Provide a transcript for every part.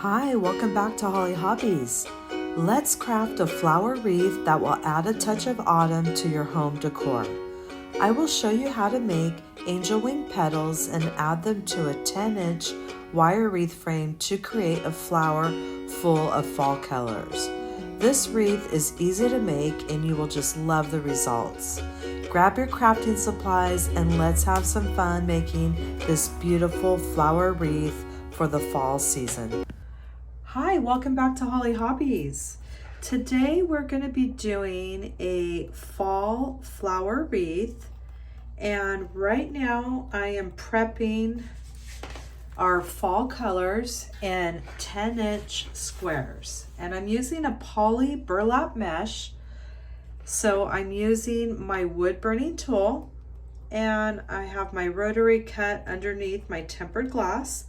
Hi, welcome back to Holly Hobbies. Let's craft a flower wreath that will add a touch of autumn to your home decor. I will show you how to make angel wing petals and add them to a 10-inch wire wreath frame to create a flower full of fall colors. This wreath is easy to make and you will just love the results. Grab your crafting supplies and let's have some fun making this beautiful flower wreath for the fall season. Hi, welcome back to Holly Hobbies. Today we're going to be doing a fall flower wreath, and right now I am prepping our fall colors in 10-inch squares, and I'm using a poly burlap mesh. So I'm using my wood burning tool, and I have my rotary cut underneath my tempered glass.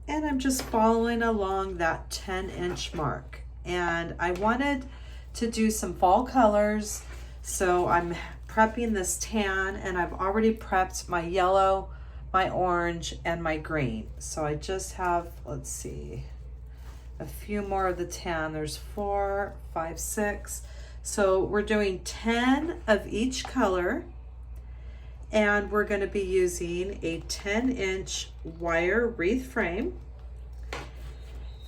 And I'm just following along that 10-inch mark. And I wanted to do some fall colors, so I'm prepping this tan, and I've already prepped my yellow, my orange, and my green. So I just have, let's see, a few more of the tan. There's 4, 5, 6. So we're doing 10 of each color. And we're going to be using a 10-inch wire wreath frame.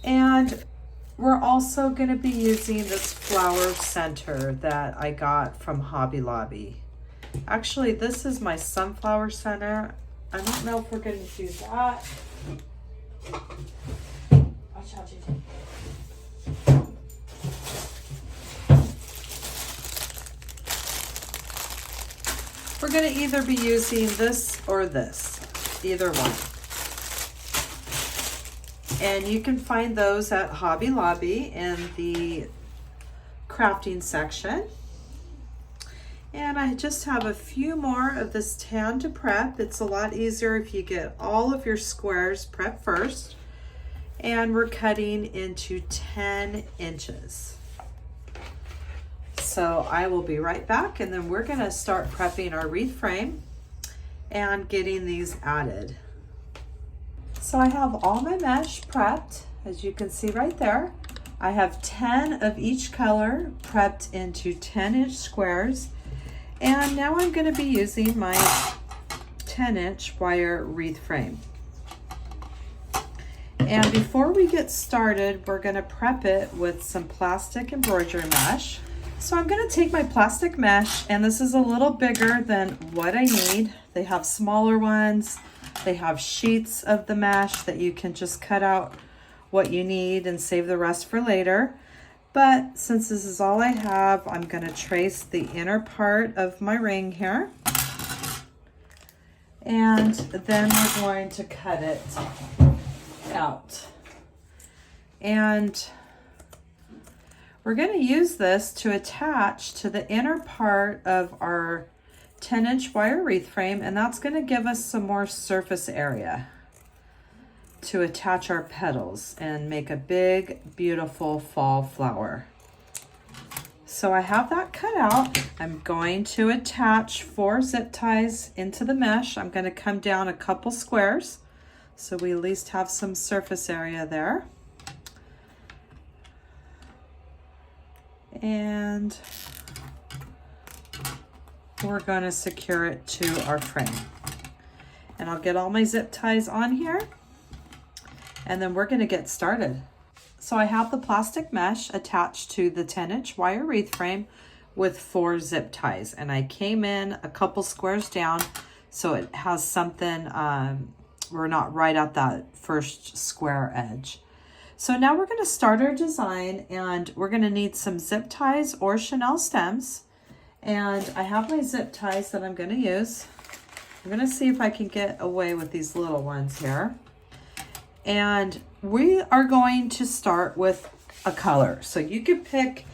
And we're also going to be using this flower center that I got from Hobby Lobby. Actually, this is my sunflower center. I don't know if we're going to do that. Watch out, JJ. We're going to either be using this or this, either one. And you can find those at Hobby Lobby in the crafting section. And I just have a few more of this tan to prep. It's a lot easier if you get all of your squares prepped first. And we're cutting into 10 inches. So I will be right back, and then we're going to start prepping our wreath frame and getting these added. So I have all my mesh prepped, as you can see right there. I have 10 of each color prepped into 10-inch squares. And now I'm going to be using my 10-inch wire wreath frame. And before we get started, we're going to prep it with some plastic embroidery mesh. So I'm going to take my plastic mesh, and this is a little bigger than what I need. They have smaller ones. They have sheets of the mesh that you can just cut out what you need and save the rest for later. But since this is all I have, I'm going to trace the inner part of my ring here. And then we're going to cut it out. And we're going to use this to attach to the inner part of our 10-inch wire wreath frame, and that's going to give us some more surface area to attach our petals and make a big, beautiful fall flower. So I have that cut out. I'm going to attach 4 zip ties into the mesh. I'm going to come down a couple squares so we at least have some surface area there. And we're going to secure it to our frame. And I'll get all my zip ties on here, and then we're going to get started. So I have the plastic mesh attached to the 10-inch wire wreath frame with 4 zip ties, and I came in a couple squares down so it has something, we're not right at that first square edge. So now we're going to start our design, and we're going to need some zip ties or chenille stems. And I have my zip ties that I'm going to use. I'm going to see if I can get away with these little ones here. And we are going to start with a color. So you can pick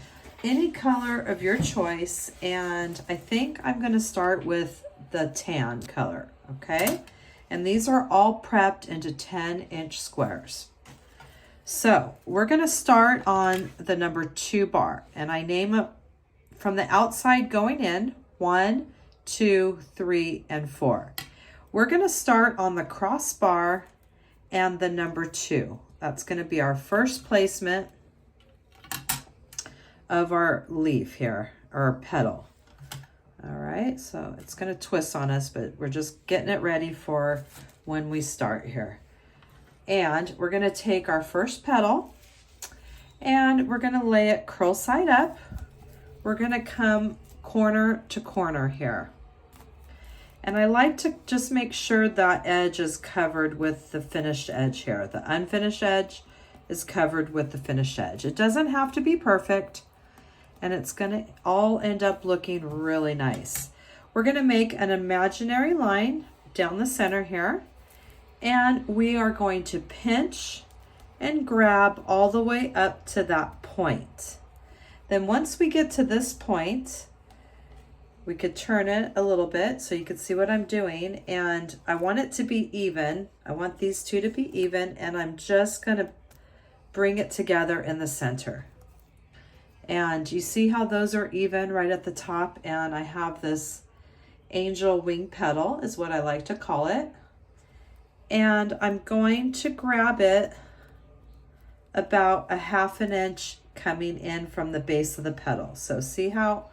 any color of your choice. And I think I'm going to start with the tan color, okay? And these are all prepped into 10-inch squares. So we're going to start on the number 2 bar, and I name it from the outside going in 1, 2, 3, and 4. We're going to start on the crossbar and the number 2. That's going to be our first placement of our leaf here, or petal. All right, so it's going to twist on us, but we're just getting it ready for when we start here. And we're going to take our first petal and we're going to lay it curl side up. We're going to come corner to corner here. And I like to just make sure that edge is covered with the finished edge here. The unfinished edge is covered with the finished edge. It doesn't have to be perfect, and it's gonna all end up looking really nice. We're gonna make an imaginary line down the center here, and we are going to pinch and grab all the way up to that point. Then once we get to this point, we could turn it a little bit so you can see what I'm doing, and I want it to be even. I want these two to be even, and I'm just gonna bring it together in the center. And you see how those are even right at the top, and I have this angel wing petal is what I like to call it. And I'm going to grab it about a 1/2 inch coming in from the base of the petal. So see how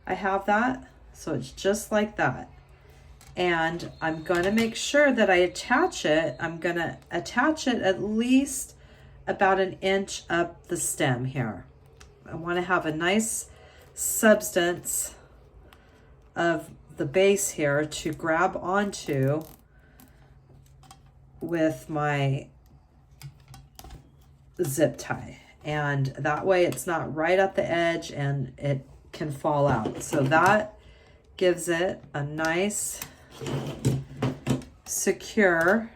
I have that? So it's just like that. And I'm going to make sure that I attach it. I'm going to attach it at least about 1 inch up the stem here. I want to have a nice substance of the base here to grab onto with my zip tie. And that way it's not right at the edge and it can fall out. So that gives it a nice secure.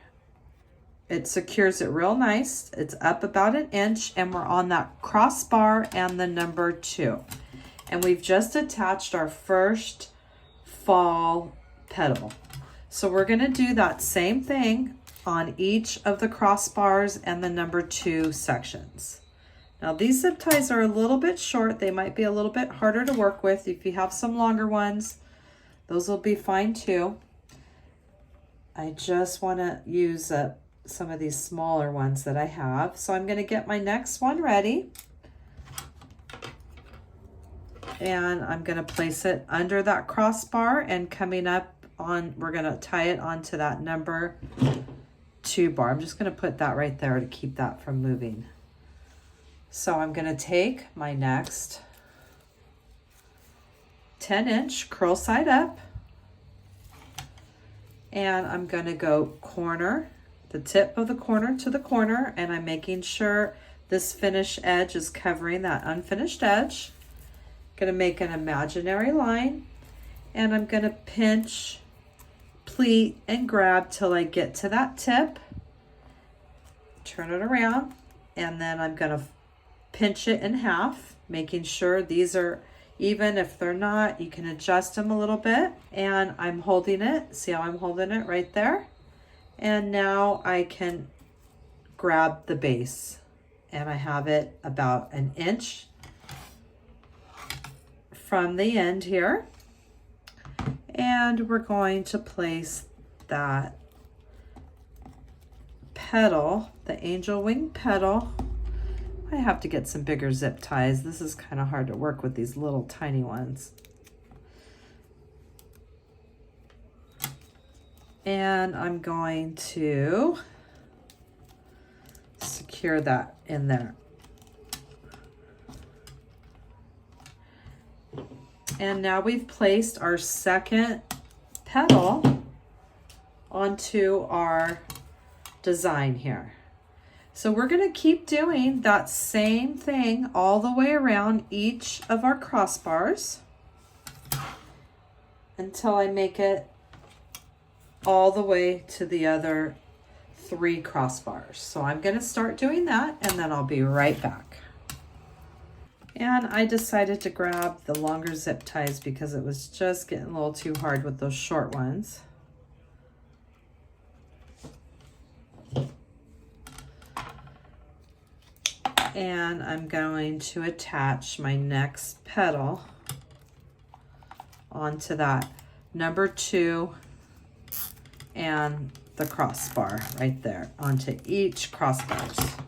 It secures it real nice. It's up about 1 inch, and we're on that crossbar and the number 2. And we've just attached our first fall petal. So we're going to do that same thing on each of the crossbars and the number 2 sections. Now these zip ties are a little bit short. They might be a little bit harder to work with. If you have some longer ones, those will be fine too. I just want to use some of these smaller ones that I have. So I'm going to get my next one ready. And I'm going to place it under that crossbar, and coming up on, we're going to tie it onto that number 2 bar. I'm just going to put that right there to keep that from moving. So I'm going to take my next 10 inch curl side up, and I'm going to go corner, the tip of the corner to the corner, and I'm making sure this finished edge is covering that unfinished edge. Going to make an imaginary line, and I'm going to pinch, pleat, and grab till I get to that tip. Turn it around, and then I'm going to pinch it in half, making sure these are even. If they're not, you can adjust them a little bit. And I'm holding it. See how I'm holding it right there? And now I can grab the base, and I have it about 1 inch from the end here. And we're going to place that petal, the angel wing petal. I have to get some bigger zip ties. This is kind of hard to work with these little tiny ones. And I'm going to secure that in there. And now we've placed our second petal onto our design here. So we're going to keep doing that same thing all the way around each of our crossbars until I make it all the way to the other 3 crossbars. So I'm going to start doing that, and then I'll be right back. And I decided to grab the longer zip ties because it was just getting a little too hard with those short ones. And I'm going to attach my next petal onto that number 2 and the crossbar right there onto each crossbars.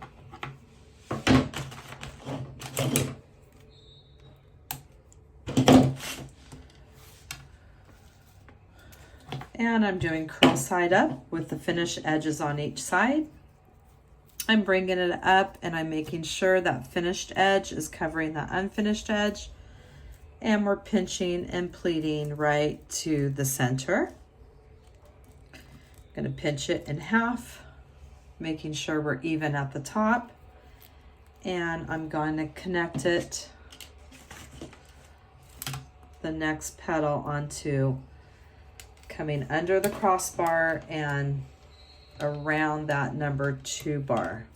And I'm doing curl side up with the finished edges on each side. I'm bringing it up and I'm making sure that finished edge is covering the unfinished edge. And we're pinching and pleating right to the center. I'm going to pinch it in half, making sure we're even at the top. And I'm going to connect it, the next petal, onto coming under the crossbar and around that number 2 bar.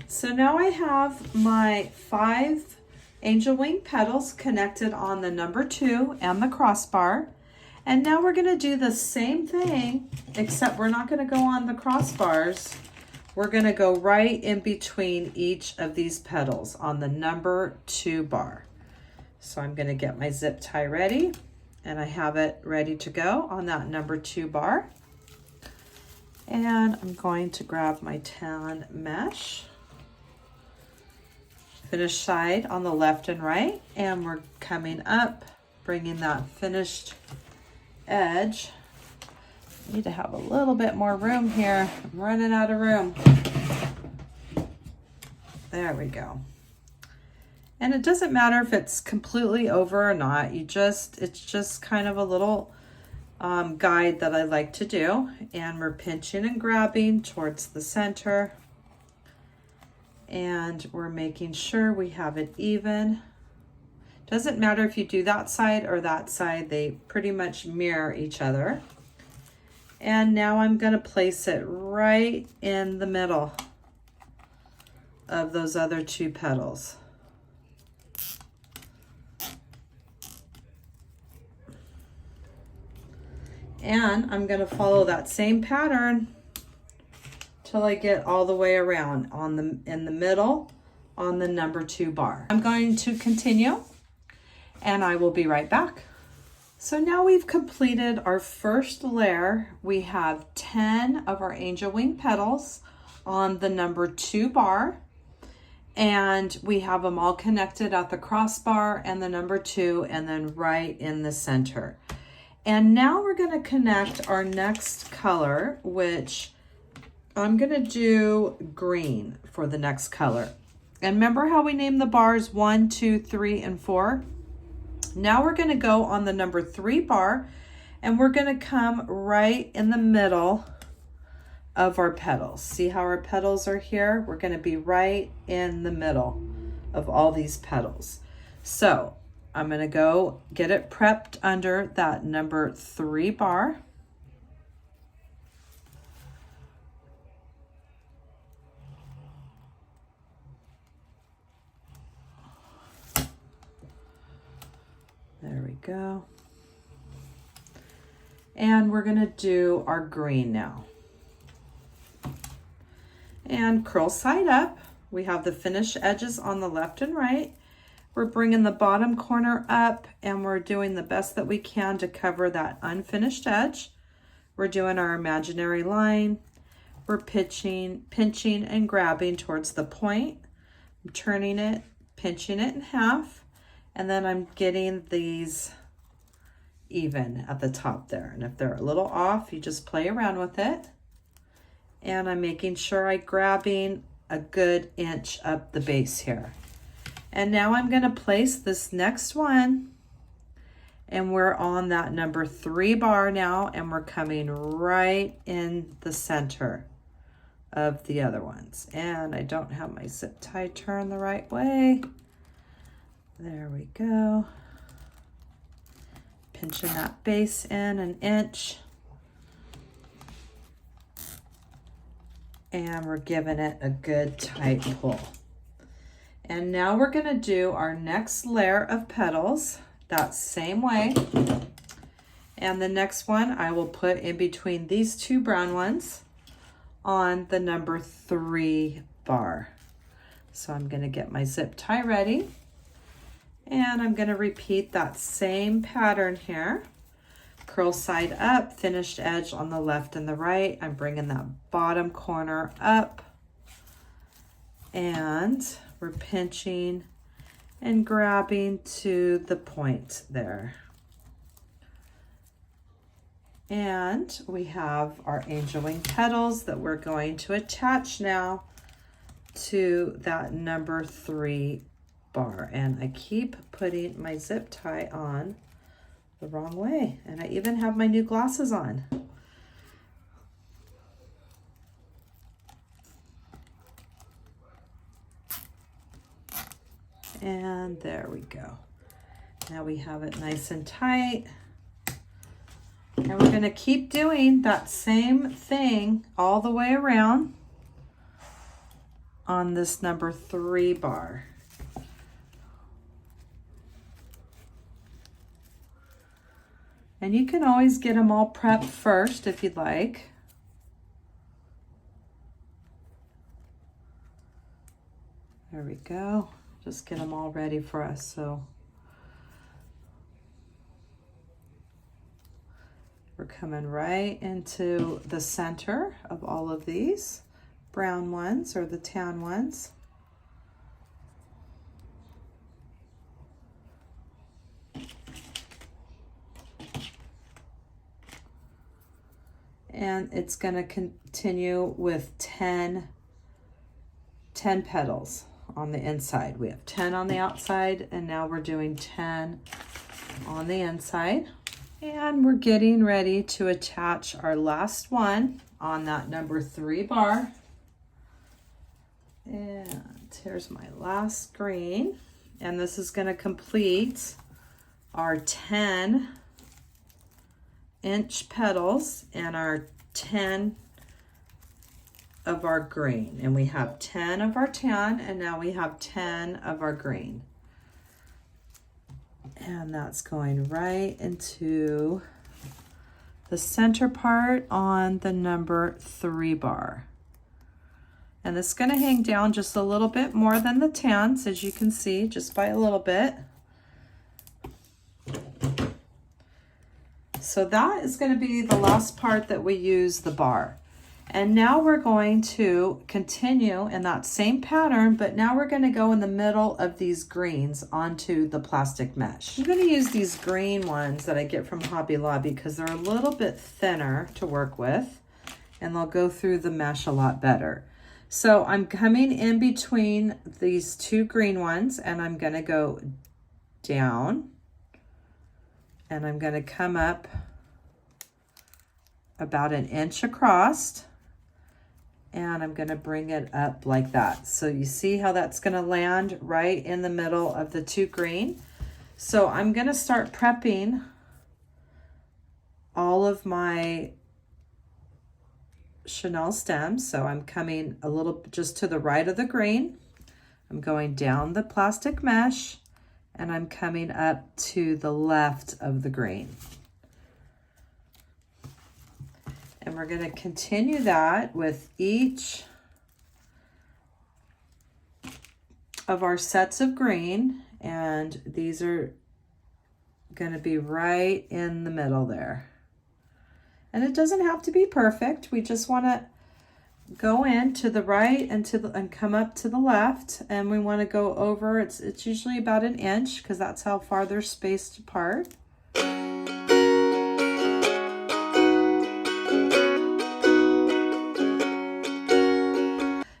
So now I have my 5 angel wing petals connected on the number 2 and the crossbar. And now we're going to do the same thing, except we're not going to go on the crossbars. We're going to go right in between each of these petals on the number 2 bar. So I'm going to get my zip tie ready, and I have it ready to go on that number 2 bar. And I'm going to grab my tan mesh, finished side on the left and right, and we're coming up, bringing that finished edge. Need to have a little bit more room here. I'm running out of room. There we go. And it doesn't matter if it's completely over or not. It's just kind of a little guide that I like to do. And we're pinching and grabbing towards the center. And we're making sure we have it even. Doesn't matter if you do that side or that side, they pretty much mirror each other. And now I'm going to place it right in the middle of those other 2 petals. And I'm going to follow that same pattern till I get all the way around in the middle on the number 2 bar. I'm going to continue, and I will be right back. So now we've completed our first layer. We have 10 of our angel wing petals on the number 2 bar, and we have them all connected at the crossbar and the number 2, and then right in the center. And now we're going to connect our next color, which I'm going to do green for the next color. And remember how we named the bars 1, 2, 3, and 4? Now we're going to go on the number 3 bar, and we're going to come right in the middle of our petals. See how our petals are here? We're going to be right in the middle of all these petals. So I'm going to go get it prepped under that number 3 bar. There we go. And we're going to do our green now. And curl side up. We have the finished edges on the left and right. We're bringing the bottom corner up, and we're doing the best that we can to cover that unfinished edge. We're doing our imaginary line. We're pinching and grabbing towards the point. I'm turning it, pinching it in half. And then I'm getting these even at the top there. And if they're a little off, you just play around with it. And I'm making sure I'm grabbing a good inch up the base here. And now I'm going to place this next one. And we're on that number 3 bar now. And we're coming right in the center of the other ones. And I don't have my zip tie turned the right way. There we go. Pinching that base in an inch. And we're giving it a good tight pull. And now we're going to do our next layer of petals that same way. And the next one I will put in between these 2 brown ones on the number 3 bar. So I'm going to get my zip tie ready, and I'm going to repeat that same pattern here. Curl side up, finished edge on the left and the right. I'm bringing that bottom corner up, and we're pinching and grabbing to the point there. And we have our angel wing petals that we're going to attach now to that number 3 bar. And I keep putting my zip tie on the wrong way. And I even have my new glasses on. And there we go. Now we have it nice and tight. And we're going to keep doing that same thing all the way around on this number 3 bar. And you can always get them all prepped first if you'd like. There we go. Just get them all ready for us. So we're coming right into the center of all of these brown ones or the tan ones. And it's going to continue with 10 petals on the inside. We have 10 on the outside, and now we're doing 10 on the inside. And we're getting ready to attach our last one on that number 3 bar. And here's my last green. And this is going to complete our 10-inch petals and our 10 of our green. And we have 10 of our tan, and now we have 10 of our green. And that's going right into the center part on the number 3 bar. And it's going to hang down just a little bit more than the tans, as you can see, just by a little bit. So that is going to be the last part that we use the bar. And now we're going to continue in that same pattern, but now we're going to go in the middle of these greens onto the plastic mesh. I'm going to use these green ones that I get from Hobby Lobby because they're a little bit thinner to work with, and they'll go through the mesh a lot better. So I'm coming in between these 2 green ones, and I'm going to go down, and I'm going to come up about 1 inch across, and I'm going to bring it up like that. So you see how that's going to land right in the middle of the 2 green. So I'm going to start prepping all of my chenille stems. So I'm coming a little just to the right of the green. I'm going down the plastic mesh, and I'm coming up to the left of the green. And we're going to continue that with each of our sets of green. And these are going to be right in the middle there. And it doesn't have to be perfect. We just want to go in to the right and come up to the left. And we want to go over, it's usually about 1 inch because that's how far they're spaced apart.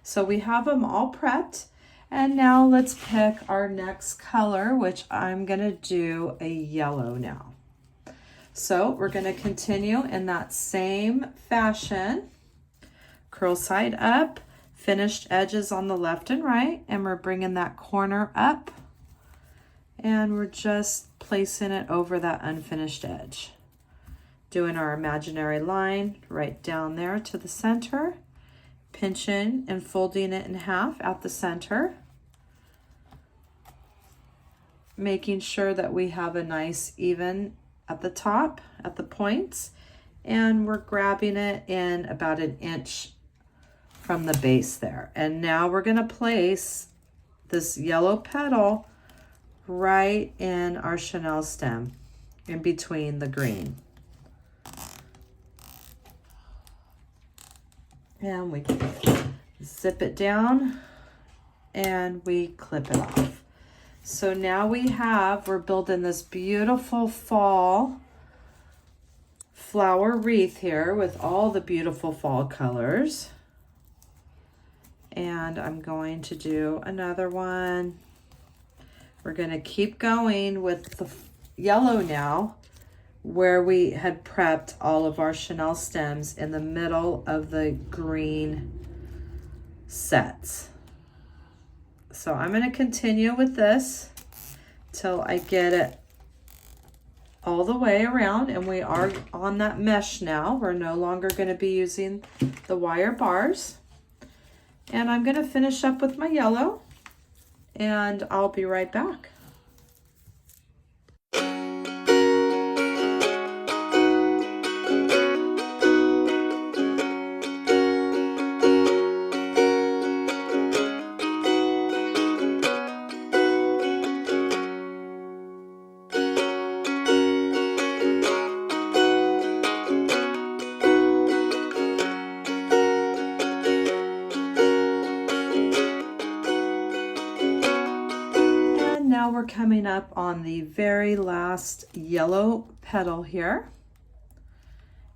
So we have them all prepped, and now let's pick our next color, which I'm gonna do a yellow now. So we're gonna continue in that same fashion. Curl side up, finished edges on the left and right, and we're bringing that corner up, and we're just placing it over that unfinished edge. Doing our imaginary line right down there to the center. Pinching and folding it in half at the center, making sure that we have a nice even at the top, at the points, and we're grabbing it in about 1 inch from the base there. And now we're going to place this yellow petal right in our chenille stem, in between the green. And we zip it down and we clip it off. So now we're building this beautiful fall flower wreath here with all the beautiful fall colors. And I'm going to do another one. We're going to keep going with the yellow now, where we had prepped all of our chenille stems in the middle of the green sets. So I'm going to continue with this till I get it all the way around, and we are on that mesh now. We're no longer going to be using the wire bars. And I'm going to finish up with my yellow, and I'll be right back. Now we're coming up on the very last yellow petal here,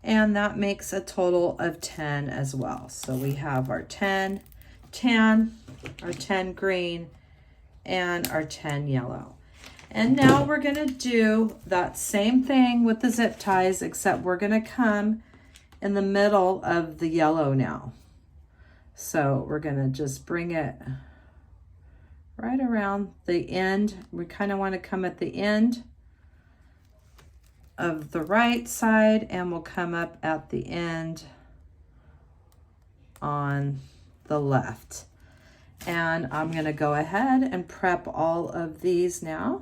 and that makes a total of 10 as well. So we have our 10 tan, our 10 green, and our 10 yellow. And now we're going to do that same thing with the zip ties, except we're going to come in the middle of the yellow now. So we're going to just bring it right around the end. We kind of want to come at the end of the right side, and we'll come up at the end on the left. And I'm going to go ahead and prep all of these now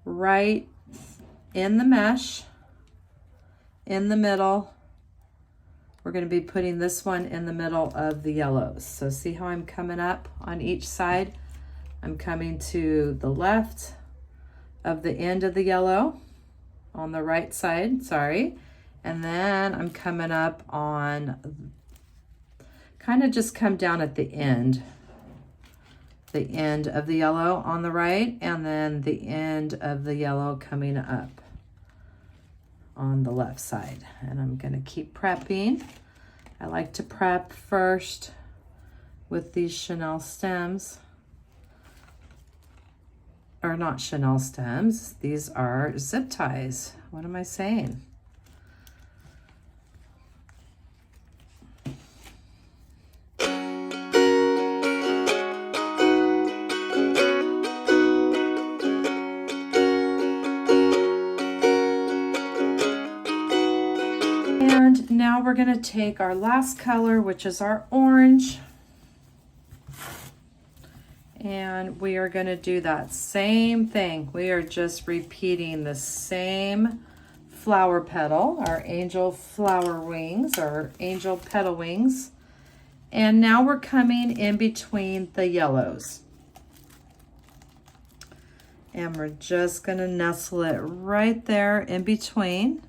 right in the mesh in the middle. We're going to be putting this one in the middle of the yellows. So see how I'm coming up on each side? I'm coming to the left of the end of the yellow on the right side, sorry. And then I'm coming up on, kind of just come down at the end of the yellow on the right, and then the end of the yellow coming up on the left side. And I'm going to keep prepping. I like to prep first with these chenille stems. Or not chenille stems, these are zip ties. What am I saying? And now we're going to take our last color, which is our orange. And we are going to do that same thing. We are just repeating the same flower petal, our angel flower wings, or angel petal wings. And now we're coming in between the yellows. And we're just going to nestle it right there in between.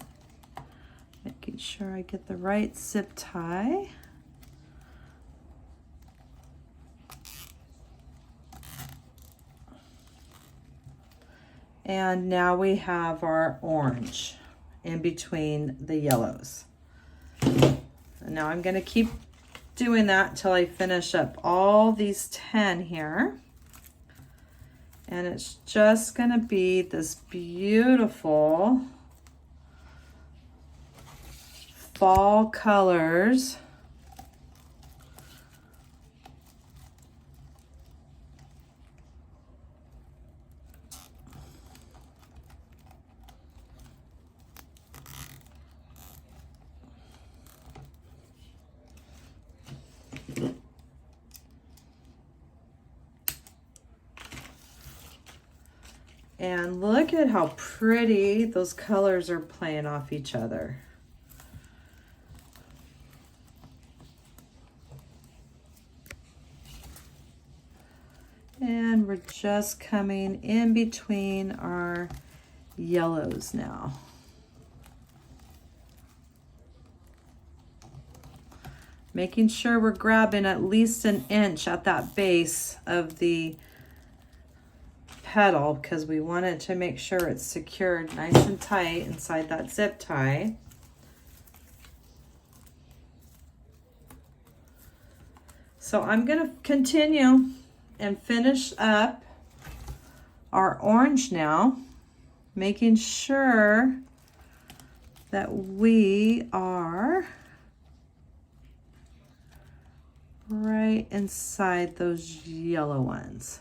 Making sure I get the right zip tie. And now we have our orange in between the yellows. And now I'm going to keep doing that until I finish up all these 10 here. And it's just going to be this beautiful fall colors. And look at how pretty those colors are playing off each other. then we're just coming in between our yellows now. Making sure we're grabbing at least an inch at that base of the petal because we want it to make sure it's secured nice and tight inside that zip tie. So I'm going to continue and finish up our orange now, making sure that we are right inside those yellow ones.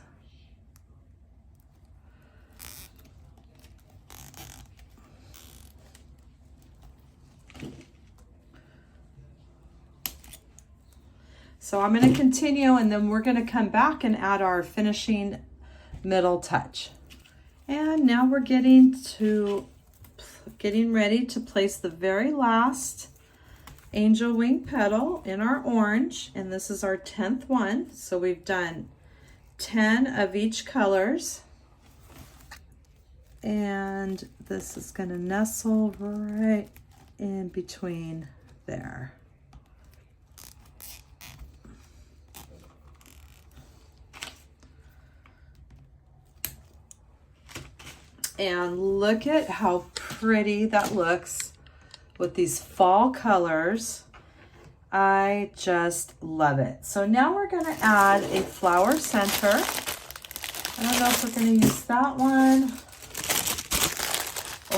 So I'm going to continue, and then we're going to come back and add our finishing middle touch. And now we're getting ready to place the very last angel wing petal in our orange, and this is our 10th one. So we've done 10 of each colors, and this is going to nestle right in between there. And look at how pretty that looks with these fall colors. I just love it. So now we're going to add a flower center. I don't know if we're going to use that one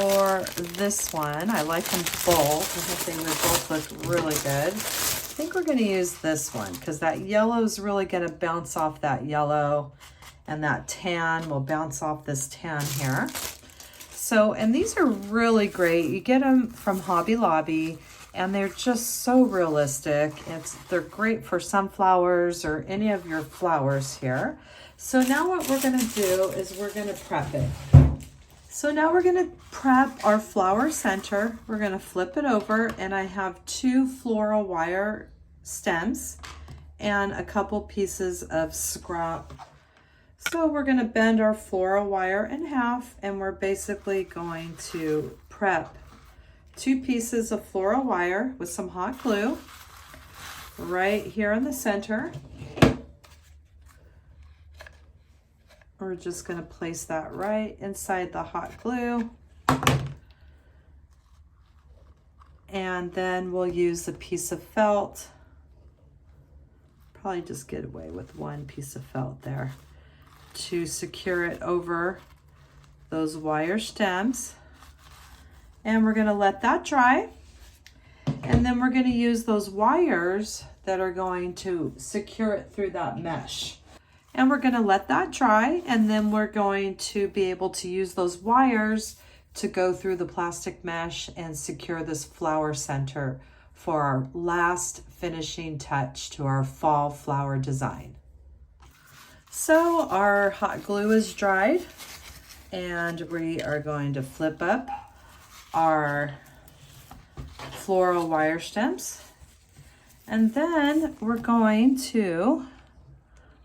or this one. I like them both. I think they both look really good. I think we're going to use this one because that yellow is really going to bounce off that yellow, and that tan will bounce off this tan here. So, and these are really great. You get them from Hobby Lobby, and they're just so realistic. They're great for sunflowers or any of your flowers here. So now what we're going to do is we're going to prep it. So now we're going to prep our flower center. We're going to flip it over, and I have 2 floral wire stems and a couple pieces of scrap. So we're going to bend our floral wire in half, and we're basically going to prep 2 pieces of floral wire with some hot glue right here in the center. We're just going to place that right inside the hot glue. And then we'll use a piece of felt. Probably just get away with 1 piece of felt there to secure it over those wire stems. And we're going to let that dry. And then we're going to use those wires that are going to secure it through that mesh. And we're going to let that dry, and then we're going to be able to use those wires to go through the plastic mesh and secure this flower center for our last finishing touch to our fall flower design. So our hot glue is dried, and we are going to flip up our floral wire stems, and then we're going to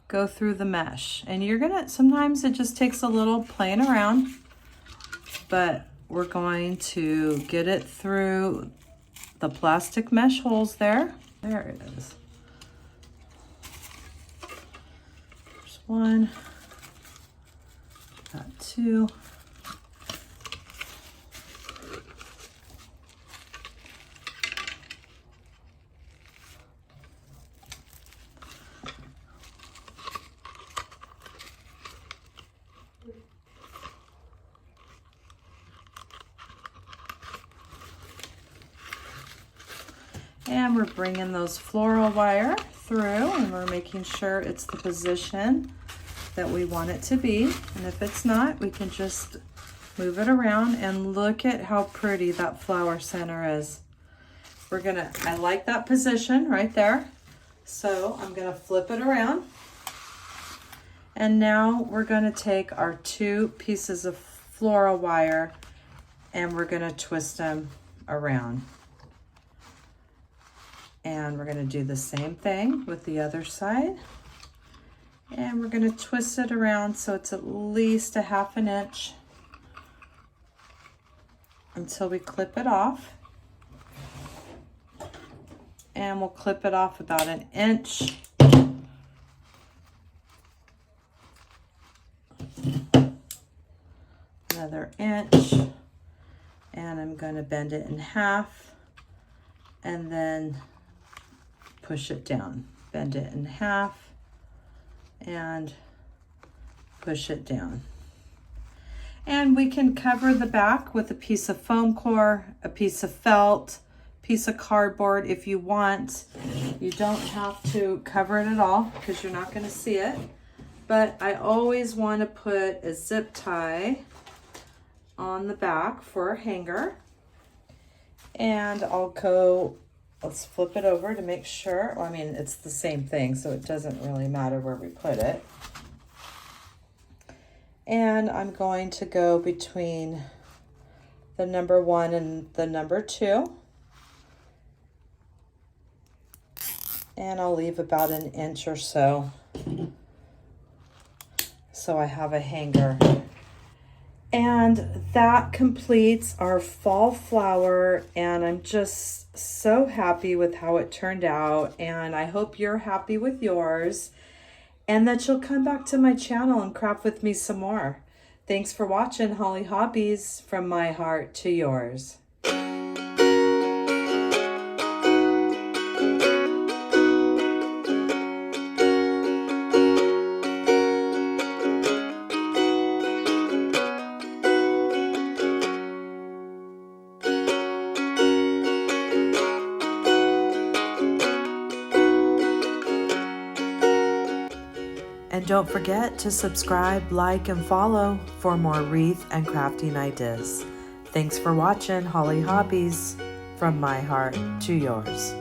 go through the mesh. And you're gonna, sometimes it just takes a little playing around, but we're going to get it through the plastic mesh holes there. There it is. 1, got 2. And we're bringing those floral wire through, and we're making sure it's the position that we want it to be. And if it's not, we can just move it around, and look at how pretty that flower center is. I like that position right there. So I'm gonna flip it around. And now we're gonna take our 2 pieces of floral wire, and we're gonna twist them around. And we're going to do the same thing with the other side. And we're going to twist it around so it's at least a 1/2 inch until we clip it off. And we'll clip it off about 1 inch. Another inch. And I'm going to bend it in half and then push it down. Bend it in half and push it down. And we can cover the back with a piece of foam core, a piece of felt, piece of cardboard if you want. You don't have to cover it at all because you're not going to see it. But I always want to put a zip tie on the back for a hanger. And I'll go, let's flip it over to make sure. Well, I mean, it's the same thing, so it doesn't really matter where we put it. And I'm going to go between the number 1 and the number 2. And I'll leave about 1 inch or so I have a hanger. And that completes our fall flower, and I'm just so happy with how it turned out, and I hope you're happy with yours and that you'll come back to my channel and craft with me some more. Thanks for watching Holly Hobbies, from my heart to yours. And don't forget to subscribe, like, and follow for more wreath and crafting ideas. Thanks for watching Holly Hobbies, from my heart to yours.